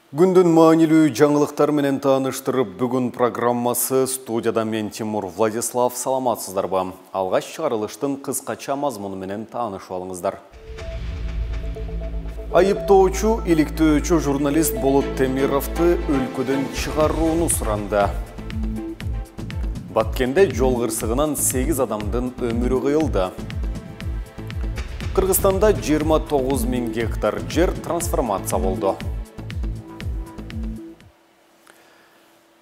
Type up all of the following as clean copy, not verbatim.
Күндүн маанилүү жаңылыктар менен тааныштырып, бүгүн программасы студияда мен Тимур Владислав. Саламатсыздарбы? Алгач чыгарылыштын кыскача мазмуну менен таанышып алыңыздар. Айыптоочу, иликтөөчү журналист Болот Темировду өлкөдөн чыгарууну суранды. Баткенде жол кырсыгынан 8 адамдын өмүрү кыйылды. Кыргызстанда 29 000 гектар жер трансформация болду.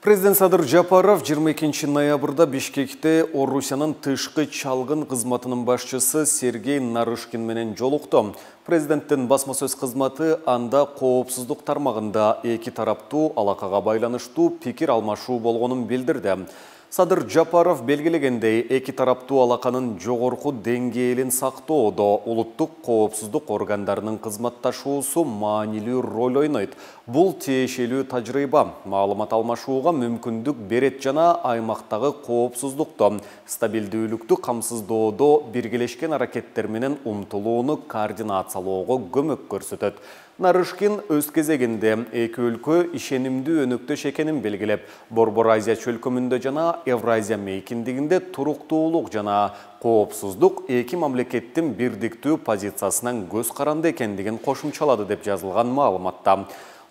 Президент Садыр Жапаров 22 ноябрда Бишкекте Орусиянын тышкы чалгын кызматынын башчысы Сергей Нарышкин менен жолукту. Президенттин басма сөз кызматы анда коопсуздук тармагында эки тараптуу алакага байланыштуу пикир алмашуу болгонун билдирди. Садыр Жапаров белгилегендей, эки тараптуу алаканын жогорку деңгээлин сактоодо улуттук коопсуздук органдарынын кызматташуусу маанилүү роль ойнойт. Бул тиешелүү тажрыйба, маалымат алмашууга мүмкүндүк берет жана аймактагы коопсуздукту, стабилдүүлүктү камсыздоодо биргелешкен аракеттер менен умтулууну координациялоого көмөк көрсөтөт. Нарышкин өз кезегинде эки өлкө ишенимдүү өнөктөш экенин белгилеп, Борбор Азия чөлкөмүндө жана Евразия мейкиндигинде туруктуулук жана коопсуздук эки мамлекеттин бирдиктүү позициясынан көз каранды экендигин кошумчалады деп жазылган маалыматта.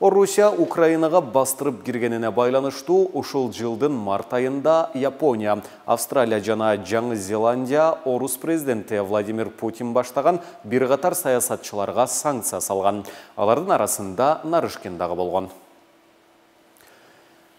Орусия Украинага бастырып киргенине байланыштуу ушул жылдын март айында Япония, Австралия жана Жаңы Зеландия Орус президенти Владимир Путин баштаган бир катар саясатчыларга санкция салган. Алардын арасында Нарышкин дагы болгон.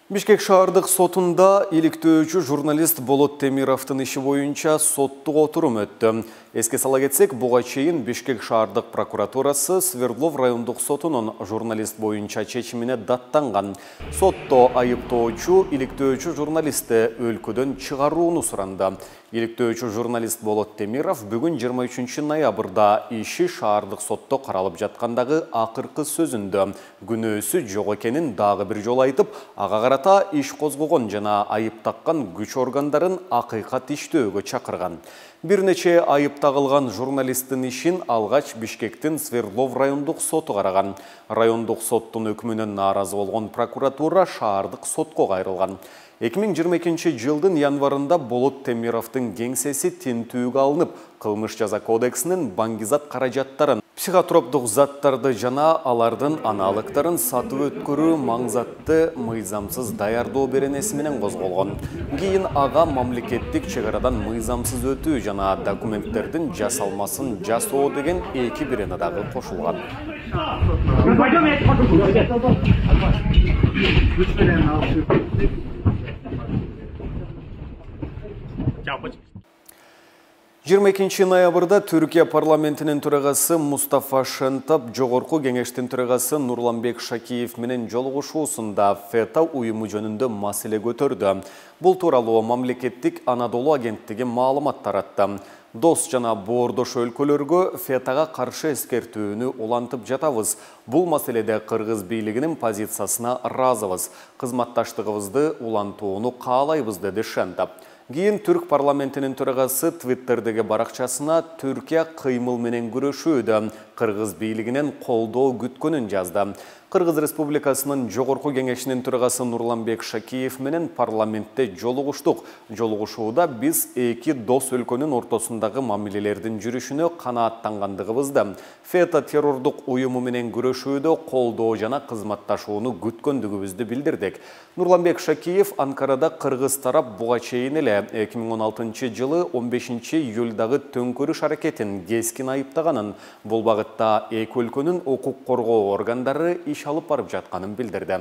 Бишкек шаардык сотунда иликтөөчү журналист Болот Темировдун иши боюнча соттук отурум өттү. Эске сала кетсек, буга чейин Бишкек шаардык прокуратурасы Свердлов райондук сотунун журналист боюнча чечимине даттанган. Сотто айыптоочу, иликтөөчү журналистти өлкөдөн чыгарууну суранды. Иликтөөчү журналист Болот Темиров бүгүн 23 ноябрда иши шаардык сотто каралып жаткандагы акыркы сөзүндө күнөөсү жок экенин дагы бир жолу айтып, ага карата иш козгогон жана айып таккан күч органдарын акыйкат иштөөгө чакырган. Бир нече айып тагылган журналисттин ишин алгач Бишкектин Свердлов райондук соту караган. Райондук соттун өкмүнөн нааразы болгон прокуратура шаардык сотко кайрылган. 2022 жылдын январында Болот Темировдун кеңсеси тинтүүгө алынып, кылмыш жаза кодексинин баңгизат каражаттарын, психотроптук заттарды жана алардын аналогдорун сатып өткөрүү маңзатты мыйзамсыз даярдоо беренеси менен козголгон. Кийин ага мамлекеттик чек арадан мыйзамсыз өтүү жана документтердин жасалмасын жасоо деген эки бирени дагы кошулган. Жыйырма экинчи ноябрда Түркия парламентинин төрагасы Мустафа Шентап жогорку кеңештин төрагасы Нурланбек Шакиев менен жолугушуусунда ФЭТА уюму жөнүндө маселе көтөрдү. Бул тууралуу мамлекеттик Анадолу агенттиги маалымат таратты. Дос жана боордош өлкөлөргө ФЭТАга каршы эскертүүнү улантып жатабыз. Бул маселеде Кыргыз бийлигинин позициясына ыраазыбыз. Кызматташтыгыбызды улантууну каалайбыз, деди Шентап. Кийин Түрк парламентинин төрагасы Твиттердеги баракчасына Түркия кыймыл менен күрөшүүдө Кыргыз бийлигинен колдоо күткөнүн жазды. Кыргыз Республикасынын жогорку кеңешинин төрагасы Нурланбек Шакиев менен парламентте жолугуштук. Жолугушууда биз эки дос өлкөнүн ортосундагы мамилелердин жүрүшүнө канааттангандыгыбызды, ФЭТА террордук уюму менен күрөшүүдө колдоо жана кызматташууну күткөндүгүбүздү билдирдик. Нурланбек Шакиев Анкарада Кыргыз тарап буга чейин эле 2016 жылы 15 июлдагы төңкөрүш аракетин кескин айыптаганын, бул багытта эки өлкөнүн укук коргоо органдары иш алып барып жатканын билдирди.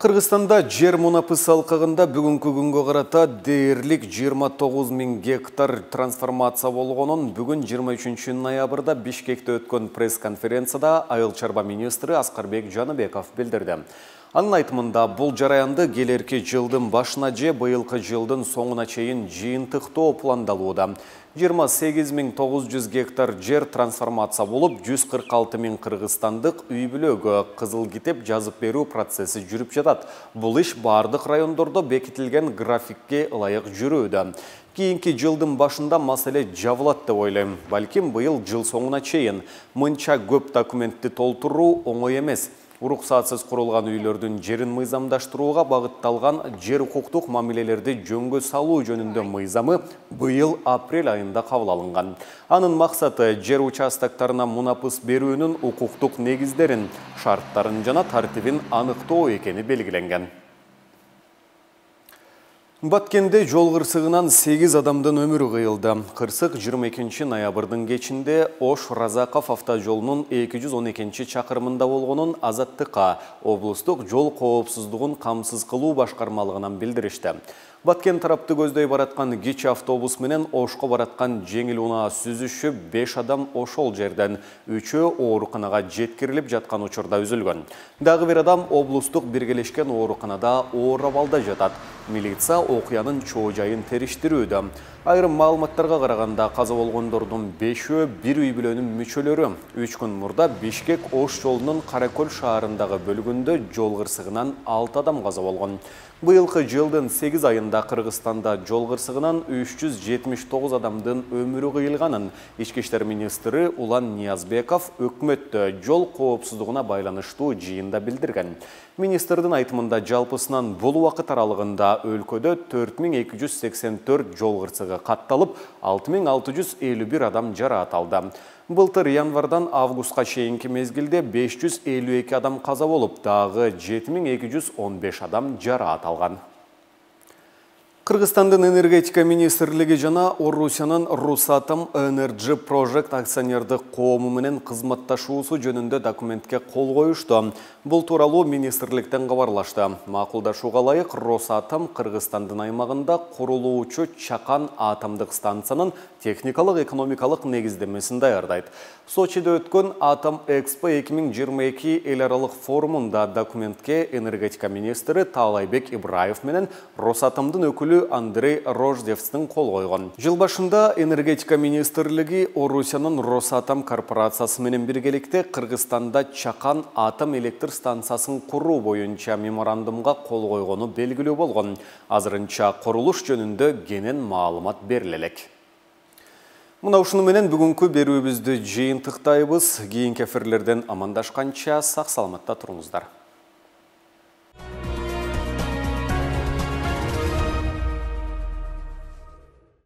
Кыргызстанда жер мунапыс алкагында бүгүнкү күнгө карата дээрлик 29 000 гектар трансформация болгонун бүгүн 23 ноябрда Бишкекте өткөн пресс-конференцияда айыл чарба министри Аскарбек Жаныбеков билдирди. Анын айтымында бул жараянды келерки жылдын башына же быйылкы жылдын соңуна чейин жыйынтыктоо пландалууда. 28 900 гектар жер трансформация болуп, 146 000 кыргызстандык үй бүлөгө кызыл китеп жазып берүү процесси жүрүп жатат. Бул иш бардык райондордо бекитилген графикке ылайык жүрүүдө. Кийинки жылдын башында маселе жабылат деп ойлойм. Балким быйыл жыл соңуна чейин. Мынча көп документти толтуруу оңой эмес. Уруксатсыз курулган үйлөрдүн жерин мыйзамдаштырууга багытталган жер укуктук мамилелерди жөнгө салуу жөнүндө мыйзамы быйыл апрель айында кабыл алынган. Анын максаты жер участоктарына мунапыс берүүнүн укуктук негиздерин, шарттарын жана тартибин аныктоо экени белгиленген. Баткенде жол кырсыгынан 8 адамдын өмүрү кыйылды. Кырсык 22 ноябрдын кечинде Ош-Разаков автожолунун 212 чакырымында болгонун Азаттыкка облустук жол коопсуздугун камсыз кылуу башкармалыгынан билдиришти. Баткен тарапты көздөй бараткан кичи автобус менен Ошко бараткан жеңил унаа сүзүшүп 5 адам ошол жерден, 3-өө ооруканага жеткирилип жаткан учурда үзүлгөн. Дагы бир адам облустук биргелешкен ооруканада оор абалда жатат. Милиция окуянын чоо жайын териштирүүдө. Айрым маалыматтарга караганда каза болгондордун 5-өө бир үй бүлөнүн мүчөлөрү. 3 күн мурда Бишкек-Ош жолунун Каракөл шаарындагы бөлүгүндө жол кырсыгынан 6 адам каза болгон. Быйылкы жылдын 8 айында Кыргызстанда жол кырсыгынан 379 адамдын өмүрү кыйылганын Ички иштер министри Улан Ниязбеков өкмөттө жол коопсуздугуна байланыштуу жыйында билдирген. Министрдин айтымында жалпысынан бул убакыт аралыгында өлкөдө 4284 жол кырсыгы катталып, 6651 адам жараат алды. Былтыр январдан августка чейинки мезгилде 552 адам каза болуп, дагы 7215 адам жараат алган. Кыргызстандын энергетика министрлиги жана Орусиянын Росатом Energy Project акционердик коому менен кызматташуусу жөнүндө документке кол коюшту. Бул тууралуу министрликтен кабарлашты. Макулдашууга ылайык Росатом Кыргызстандын аймагында курулуучу Чакан атомдук станциянын техникалык экономикалык негиздемесин даярдайт. Сочиде өткөн Атом Экспо 2022 эл аралык форумунда документке энергетика министри Таалайбек Ибраев менен Росатомдун өкүлү Андрей Рождевстин кол койгон. Жыл башында энергетика министрлиги Орусиянын Росатом корпорациясы менен биргеликте Кыргызстанда Чакан атом электр станциясын куруу боюнча меморандумга кол койгону белгилүү болгон. Азырынча курулуш жөнүндө кенен маалымат бериле элек. Мына ушуну менен бүгүнкү берүүбүздү жыйынтыктайбыз. Кийинки эфирлерден амандашканча сак саламатта туруңуздар.